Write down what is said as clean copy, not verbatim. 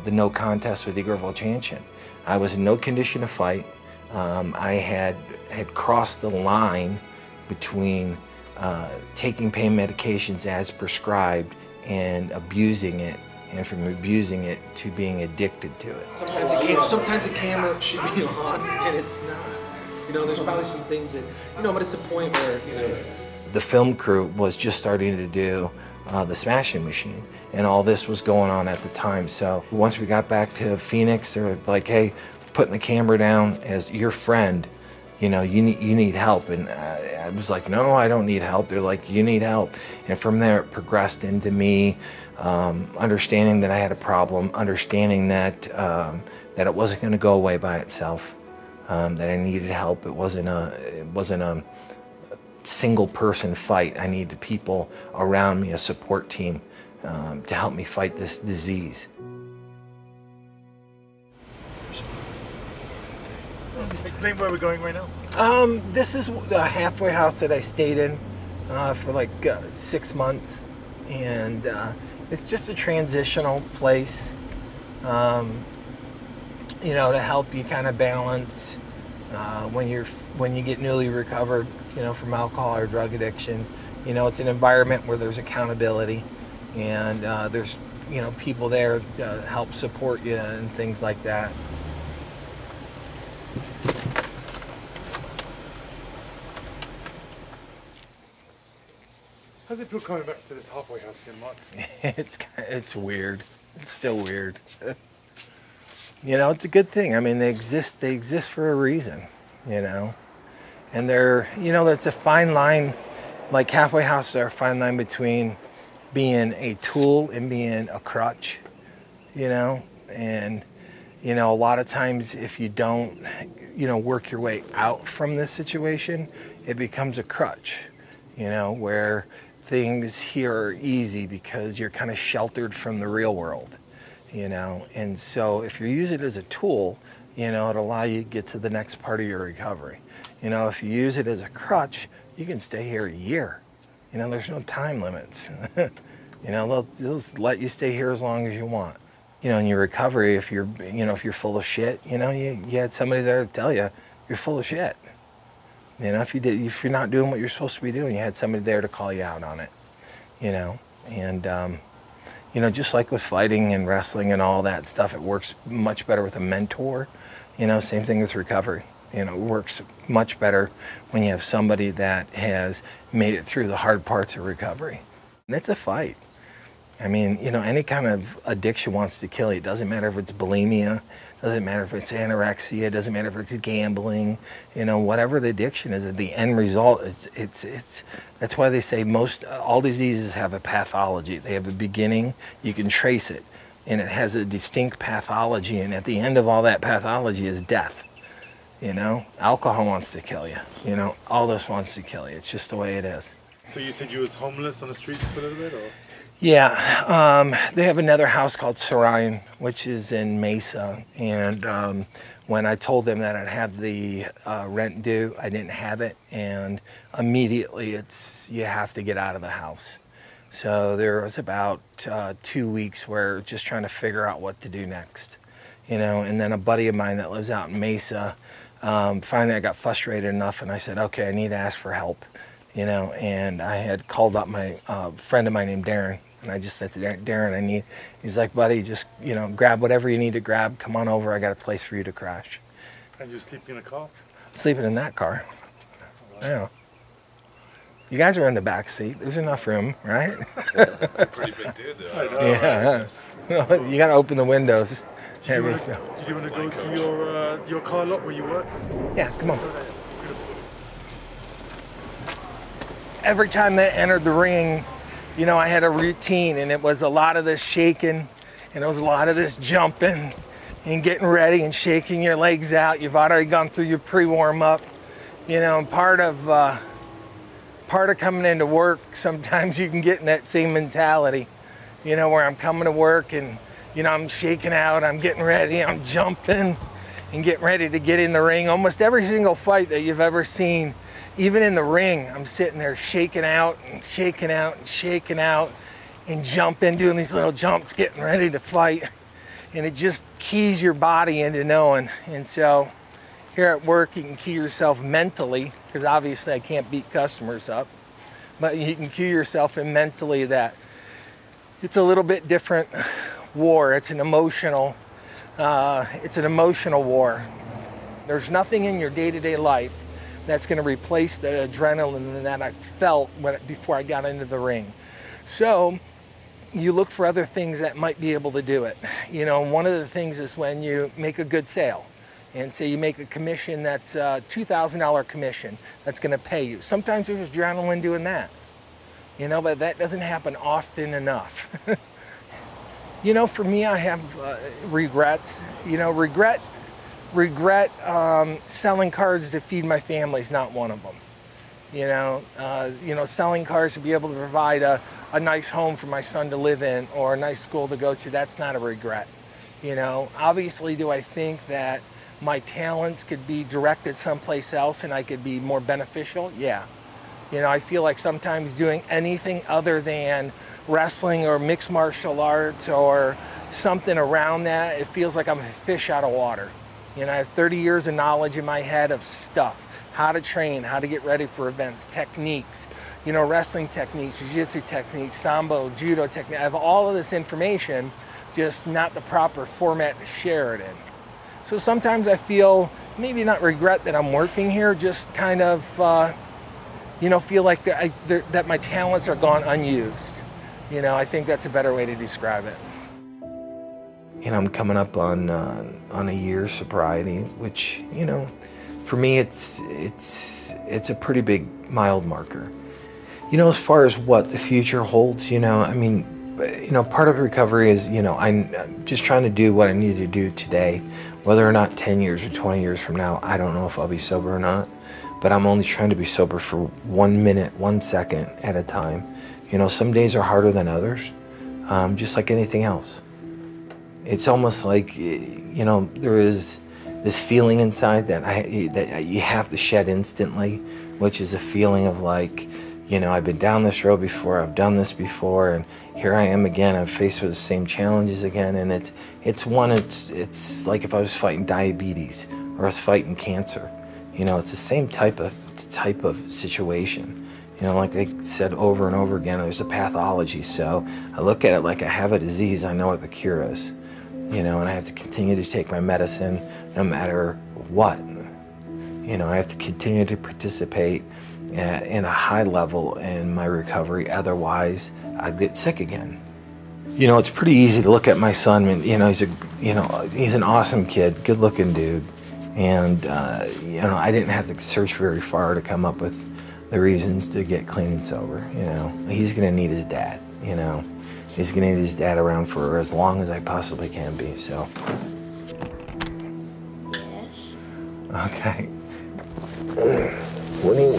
the no contest with Igor Vovchanchyn. I was in no condition to fight. I had crossed the line between taking pain medications as prescribed and abusing it, and from abusing it to being addicted to it. Sometimes a camera should be on and it's not. You know, there's probably some things that, you know, but it's a point where, you know. The film crew was just starting to do the Smashing Machine, and all this was going on at the time. So once we got back to Phoenix, they're like, hey, putting the camera down as your friend, you know, you need help. And I was like, no, I don't need help. They're like, you need help. And from there it progressed into me understanding that I had a problem, understanding that that it wasn't going to go away by itself, that I needed help. It wasn't a single person fight. I needed people around me, a support team, to help me fight this disease. Explain where we're going right now. This is the halfway house that I stayed in for like 6 months, and it's just a transitional place, you know, to help you kind of balance when you get newly recovered, you know, from alcohol or drug addiction. You know, it's an environment where there's accountability, and there's, you know, people there to help support you and things like that. How's it feel coming back to this halfway house again, Mark? It's weird. It's still weird. You know, it's a good thing. I mean, they exist for a reason, you know. And they're, you know, that's a fine line. Like halfway houses are a fine line between being a tool and being a crutch, you know. And, you know, a lot of times if you don't, you know, work your way out from this situation, it becomes a crutch, you know, where things here are easy because you're kind of sheltered from the real world, you know. And so if you use it as a tool, you know, it'll allow you to get to the next part of your recovery. You know, if you use it as a crutch, you can stay here a year. You know, there's no time limits. You know, they'll let you stay here as long as you want. You know, in your recovery, if you're, you know, if you're full of shit, you know, you had somebody there to tell you you're full of shit. You know, if you're not doing what you're supposed to be doing, you had somebody there to call you out on it. You know, and you know, just like with fighting and wrestling and all that stuff, it works much better with a mentor. You know, same thing with recovery. You know, it works much better when you have somebody that has made it through the hard parts of recovery. And it's a fight. I mean, you know, any kind of addiction wants to kill you. It doesn't matter if it's bulimia, doesn't matter if it's anorexia, it doesn't matter if it's gambling, you know, whatever the addiction is, at the end result, that's why they say all diseases have a pathology. They have a beginning, you can trace it, and it has a distinct pathology, and at the end of all that pathology is death. You know, alcohol wants to kill you, you know, all this wants to kill you. It's just the way it is. So you said you was homeless on the streets for a little bit, or? Yeah, they have another house called Sarayan, which is in Mesa, and when I told them that I'd have the rent due, I didn't have it, and immediately you have to get out of the house. So there was about 2 weeks where just trying to figure out what to do next, you know. And then a buddy of mine that lives out in Mesa, finally I got frustrated enough, and I said, okay, I need to ask for help. You know, and I had called up my friend of mine named Darren, and I just said to Darren, he's like, buddy, just, you know, grab whatever you need to grab, come on over, I got a place for you to crash. And you're sleeping in a car? Sleeping in that car. Yeah. You guys are in the back seat, there's enough room, right? Pretty big dude though. I know, Yeah. Right? You gotta open the windows. Did you want to go to your car lot where you work? Yeah, come on. Every time they entered the ring, you know, I had a routine, and it was a lot of this shaking, and it was a lot of this jumping and getting ready and shaking your legs out. You've already gone through your pre-warm up, you know, and part of coming into work, sometimes you can get in that same mentality, you know, where I'm coming to work and, you know, I'm shaking out, I'm getting ready, I'm jumping and getting ready to get in the ring. Almost every single fight that you've ever seen, even in the ring, I'm sitting there shaking out and shaking out and shaking out and jumping, doing these little jumps, getting ready to fight. and it just keys your body into knowing. And so here at work, you can key yourself mentally, because obviously I can't beat customers up, but you can cue yourself in mentally that it's a little bit different war. It's an emotional war. There's nothing in your day-to-day life that's going to replace the adrenaline that I felt before I got into the ring. So you look for other things that might be able to do it. You know, one of the things is when you make a good sale, and say you make a commission that's a $2,000 commission that's going to pay you. Sometimes there's adrenaline doing that, you know, but that doesn't happen often enough. You know, for me, I have regrets. You know, regret selling cars to feed my family is not one of them. You know, selling cars to be able to provide a nice home for my son to live in or a nice school to go to, that's not a regret. You know, obviously, do I think that my talents could be directed someplace else and I could be more beneficial? Yeah. You know, I feel like sometimes doing anything other than wrestling or mixed martial arts or something around that, it feels like I'm a fish out of water. You know, I have 30 years of knowledge in my head of stuff, how to train, how to get ready for events, techniques, you know, wrestling techniques, jiu-jitsu techniques, sambo, judo technique. I have all of this information, just not the proper format to share it in. So sometimes I feel, maybe not regret that I'm working here, just kind of, you know, feel like that my talents are gone unused. You know, I think that's a better way to describe it. You know, I'm coming up on a year's sobriety, which, you know, for me, it's a pretty big mile marker. You know, as far as what the future holds, you know, I mean, you know, part of recovery is, you know, I'm just trying to do what I need to do today. Whether or not 10 years or 20 years from now, I don't know if I'll be sober or not, but I'm only trying to be sober for 1 minute, 1 second at a time. You know, some days are harder than others, just like anything else. It's almost like, you know, there is this feeling inside that you have to shed instantly, which is a feeling of like, you know, I've been down this road before, I've done this before, and here I am again, I'm faced with the same challenges again, and it's like if I was fighting diabetes or I was fighting cancer. You know, it's the same type of situation. You know, like I said over and over again, there's a pathology, so I look at it like I have a disease, I know what the cure is. You know, and I have to continue to take my medicine no matter what. You know, I have to continue to participate in a high level in my recovery, otherwise I get sick again. You know, it's pretty easy to look at my son, and you know, he's an awesome kid, good looking dude, and you know, I didn't have to search very far to come up with the reasons to get clean and sober. You know, he's gonna need his dad, you know. He's gonna need his dad around for as long as I possibly can be, so. Yes. Okay. What do